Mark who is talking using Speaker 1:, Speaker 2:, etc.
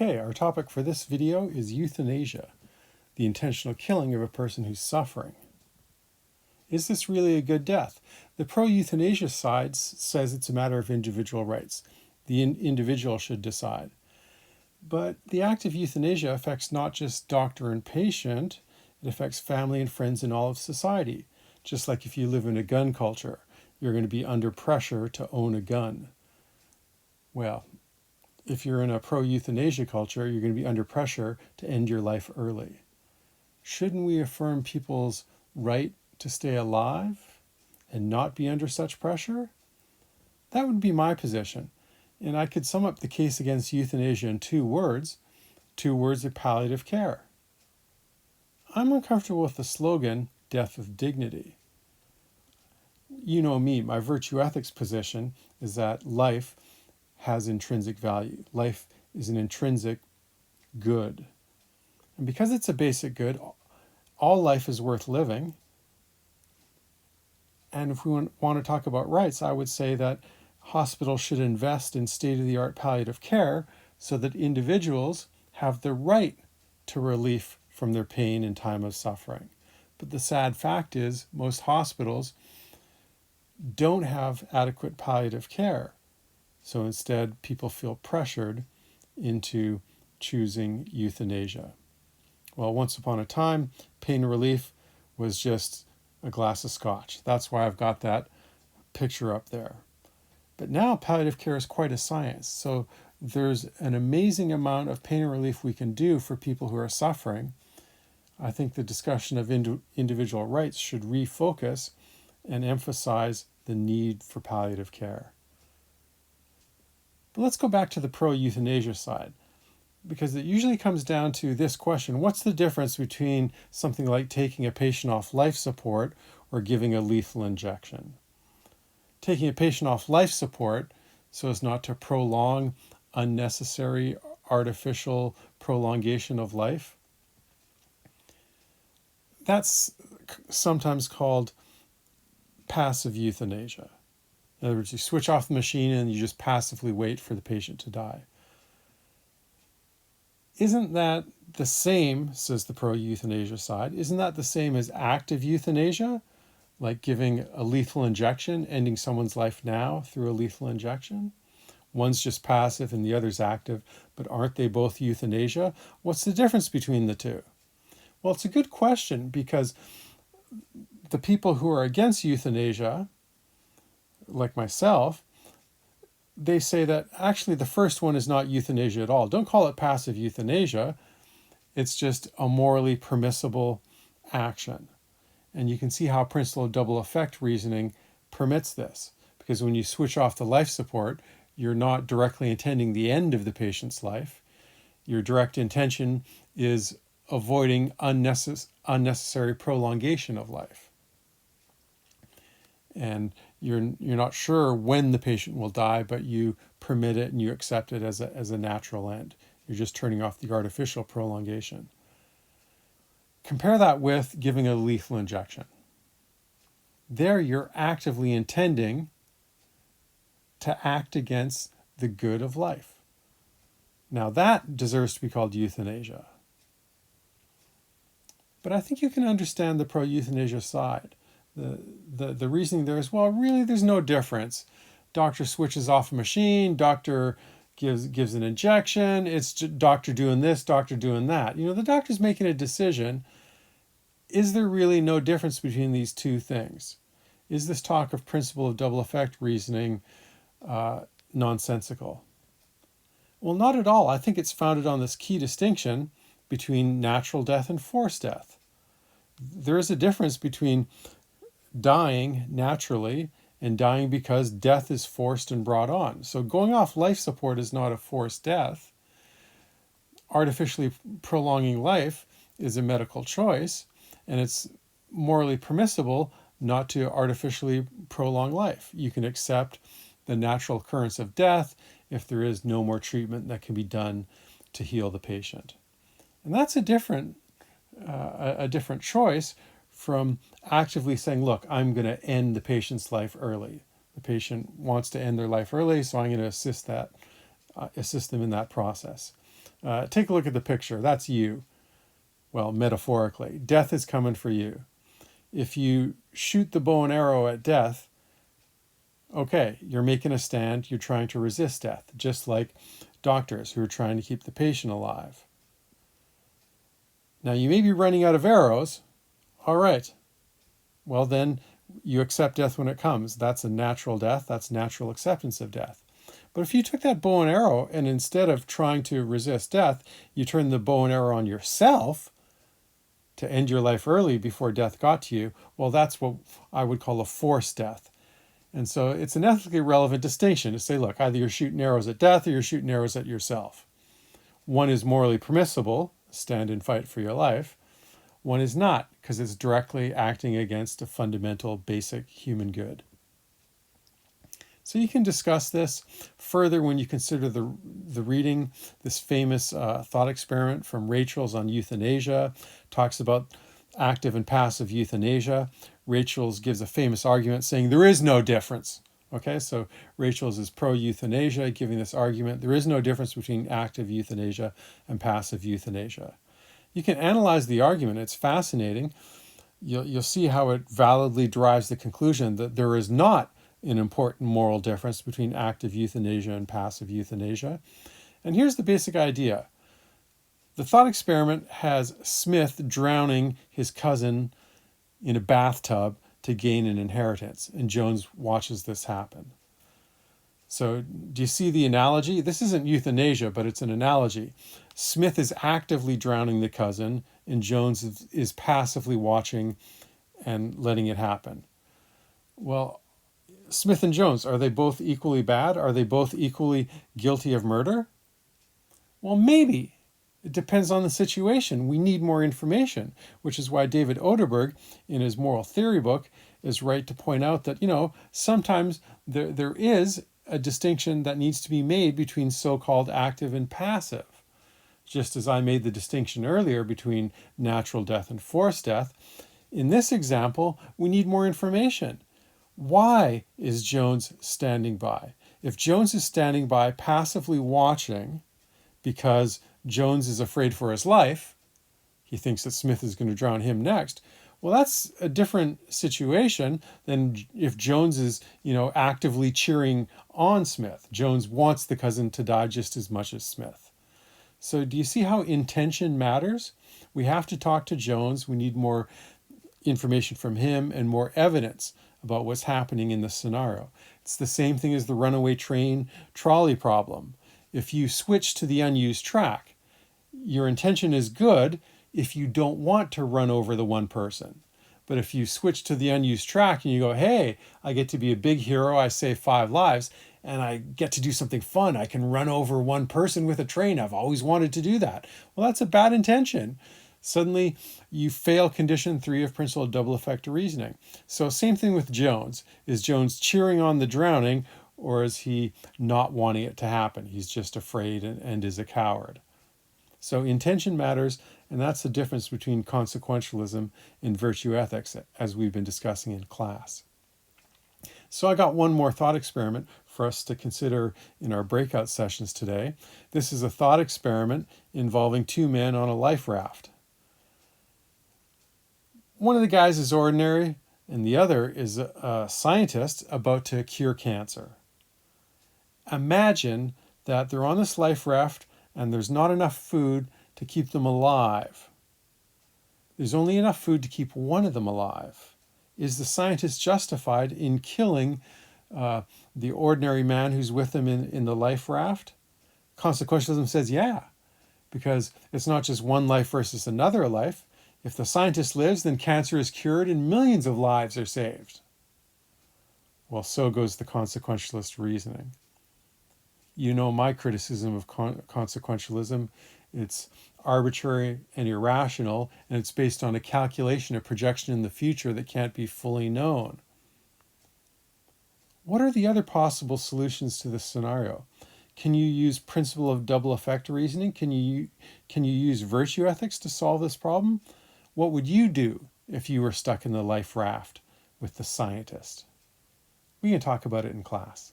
Speaker 1: Okay, our topic for this video is euthanasia, the intentional killing of a person who's suffering. Is this really a good death? The pro-euthanasia side says it's a matter of individual rights. The individual should decide. But the act of euthanasia affects not just doctor and patient, it affects family and friends and all of society. Just like if you live in a gun culture, you're going to be under pressure to own a gun. Well, if you're in a pro-euthanasia culture, you're going to be under pressure to end your life early. Shouldn't we affirm people's right to stay alive and not be under such pressure? That would be my position. And I could sum up the case against euthanasia in two words. Two words are palliative care. I'm uncomfortable with the slogan, death with dignity. You know me, my virtue ethics position is that life has intrinsic value. Life is an intrinsic good. And because it's a basic good, all life is worth living. And if we want to talk about rights, I would say that hospitals should invest in state-of-the-art palliative care so that individuals have the right to relief from their pain in time of suffering. But the sad fact is most hospitals don't have adequate palliative care. So instead, people feel pressured into choosing euthanasia. Well, once upon a time, pain relief was just a glass of scotch. That's why I've got that picture up there. But now palliative care is quite a science. So there's an amazing amount of pain relief we can do for people who are suffering. I think the discussion of individual rights should refocus and emphasize the need for palliative care. But let's go back to the pro-euthanasia side, because it usually comes down to this question: what's the difference between something like taking a patient off life support or giving a lethal injection? Taking a patient off life support so as not to prolong unnecessary artificial prolongation of life, that's sometimes called passive euthanasia. In other words, you switch off the machine and you just passively wait for the patient to die. Isn't that the same, says the pro-euthanasia side, isn't that the same as active euthanasia? Like giving a lethal injection, ending someone's life now through a lethal injection? One's just passive and the other's active, but aren't they both euthanasia? What's the difference between the two? Well, it's a good question, because the people who are against euthanasia, like myself, they say that actually the first one is not euthanasia at all. Don't call it passive euthanasia. It's just a morally permissible action. And you can see how principle of double effect reasoning permits this. Because when you switch off the life support, you're not directly intending the end of the patient's life. Your direct intention is avoiding unnecessary prolongation of life. And you're not sure when the patient will die, but you permit it and you accept it as a natural end. You're just turning off the artificial prolongation. Compare that with giving a lethal injection. There you're actively intending to act against the good of life. Now that deserves to be called euthanasia. But I think you can understand the pro-euthanasia side. The reasoning there is, well, really there's no difference. Doctor switches off a machine, doctor gives an injection, it's doctor doing this, doctor doing that. The doctor's making a decision. Is there really no difference between these two things? Is this talk of principle of double effect reasoning nonsensical? Well, not at all. I think it's founded on this key distinction between natural death and forced death. There is a difference between dying naturally and dying because death is forced and brought on. So going off life support is not a forced death. Artificially prolonging life is a medical choice, and it's morally permissible not to artificially prolong life. You can accept the natural occurrence of death if there is no more treatment that can be done to heal the patient. And that's a different choice from actively saying, look, I'm going to end the patient's life early. The patient wants to end their life early, so I'm going to assist them in that process. Take a look at the picture. That's you. Well, metaphorically, death is coming for you. If you shoot the bow and arrow at death, okay, you're making a stand. You're trying to resist death, just like doctors who are trying to keep the patient alive. Now, you may be running out of arrows. All right. Well, then you accept death when it comes. That's a natural death. That's natural acceptance of death. But if you took that bow and arrow and instead of trying to resist death, you turned the bow and arrow on yourself to end your life early before death got to you, well, that's what I would call a forced death. And so it's an ethically relevant distinction to say, look, either you're shooting arrows at death or you're shooting arrows at yourself. One is morally permissible, stand and fight for your life. One is not, because it's directly acting against a fundamental, basic human good. So you can discuss this further when you consider the reading. This famous thought experiment from Rachel's on euthanasia talks about active and passive euthanasia. Rachel's gives a famous argument saying there is no difference. Okay, so Rachel's is pro-euthanasia, giving this argument. There is no difference between active euthanasia and passive euthanasia. You can analyze the argument. It's fascinating. You'll see how it validly drives the conclusion that there is not an important moral difference between active euthanasia and passive euthanasia. And here's the basic idea. The thought experiment has Smith drowning his cousin in a bathtub to gain an inheritance, and Jones watches this happen. So do you see the analogy? This isn't euthanasia, but it's an analogy. Smith is actively drowning the cousin, and Jones is passively watching and letting it happen. Well, Smith and Jones, are they both equally bad? Are they both equally guilty of murder? Well, maybe. It depends on the situation. We need more information, which is why David Oderberg, in his moral theory book, is right to point out that, sometimes there is a distinction that needs to be made between so-called active and passive. Just as I made the distinction earlier between natural death and forced death, in this example, we need more information. Why is Jones standing by? If Jones is standing by passively watching because Jones is afraid for his life, he thinks that Smith is going to drown him next, well, that's a different situation than if Jones is, actively cheering on Smith. Jones wants the cousin to die just as much as Smith. So do you see how intention matters? We have to talk to Jones. We need more information from him and more evidence about what's happening in the scenario. It's the same thing as the runaway train trolley problem. If you switch to the unused track, your intention is good if you don't want to run over the one person. But if you switch to the unused track and you go, hey, I get to be a big hero, I save 5 lives, and I get to do something fun. I can run over one person with a train. I've always wanted to do that. Well, that's a bad intention. Suddenly, you fail condition 3 of principle of double effect reasoning. So same thing with Jones. Is Jones cheering on the drowning, or is he not wanting it to happen? He's just afraid and is a coward. So intention matters, and that's the difference between consequentialism and virtue ethics, as we've been discussing in class. So I got one more thought experiment for us to consider in our breakout sessions today. This is a thought experiment involving 2 men on a life raft. One of the guys is ordinary, and the other is a scientist about to cure cancer. Imagine that they're on this life raft and there's not enough food to keep them alive. There's only enough food to keep one of them alive. Is the scientist justified in killing the ordinary man who's with them in the life raft? Consequentialism says yeah, because it's not just one life versus another life. If the scientist lives, then cancer is cured and millions of lives are saved. Well, so goes the consequentialist reasoning. You know my criticism of consequentialism. It's arbitrary and irrational, and it's based on a calculation, a projection in the future that can't be fully known. What are the other possible solutions to this scenario? Can you use principle of double effect reasoning? Can you use virtue ethics to solve this problem? What would you do if you were stuck in the life raft with the scientist? We can talk about it in class.